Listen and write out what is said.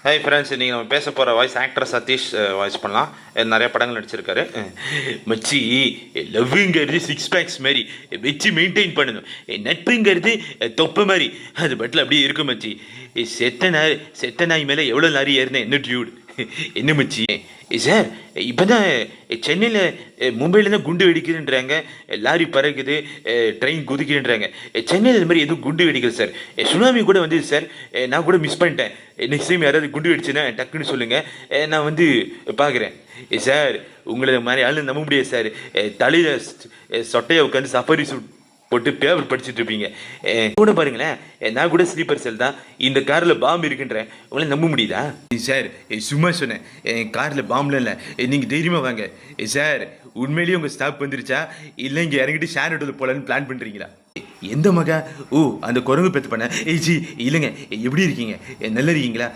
Hi friends, இன்றைக்கி நம்ம பேச போகிற வாய்ஸ் ஆக்டர் சதீஷ் வாய்ஸ் பண்ணலாம். நிறைய படங்கள் நடிச்சிருக்காரு. மச்சி, லவ்ங்கிறது சிக்ஸ் பேக்ஸ் மாதிரி வச்சு மெயின்டைன் பண்ணணும். நட்புங்கிறது தொப்பை மாதிரி அது பட்டில் அப்படியே இருக்கும் மச்சி. செத்த நாய் மேலே எவ்வளோ லாரி ஏறினேன் என்ன டியூட். என்ன மச்சி சார், இப்போ தான் சென்னையில் மும்பையில் தான் குண்டு வெடிக்குதுன்றாங்க, லாரி பறக்குது, ட்ரெயின் குதிக்குதுன்றாங்க. சென்னையில் இது மாதிரி எதுவும் குண்டு வெடிக்கல சார். சுனாமி கூட வந்து சார், நான் கூட மிஸ் பண்ணிட்டேன். நெக்ஸ்ட் டைம் யாராவது குண்டு வெடிச்சுன்னா டக்குன்னு சொல்லுங்கள், நான் வந்து பார்க்குறேன். சார், உங்களை மாதிரி ஆளு நம்ப முடியாது சார். தலையில் சொட்டையை உட்காந்து சஃபாரி சூட் போட்டு பேப்பர் படிச்சுட்டு இருப்பீங்க. கூட பாருங்களேன், நான் கூட ஸ்லீப்பர் செல் தான். இந்த காரில் பாம்பு இருக்குன்றேன், உங்களை நம்ப முடியுதா சார்? சும்மா சொன்னேன், என் காரில் பாம்புலாம் இல்லை, நீங்கள் தைரியமாக வாங்க. சார், உண்மையிலேயே உங்கள் ஸ்டாப் வந்துருச்சா இல்லை இங்கே இறங்கிட்டு ஷேர் ஆட்டோவில் போகலான்னு பிளான் பண்ணுறீங்களா? எந்த மகா? ஓ, அந்த குரங்கு பெற்று பண்ண. ஜி இல்லைங்க, எப்படி இருக்கீங்க? நல்லா இருக்கீங்களா?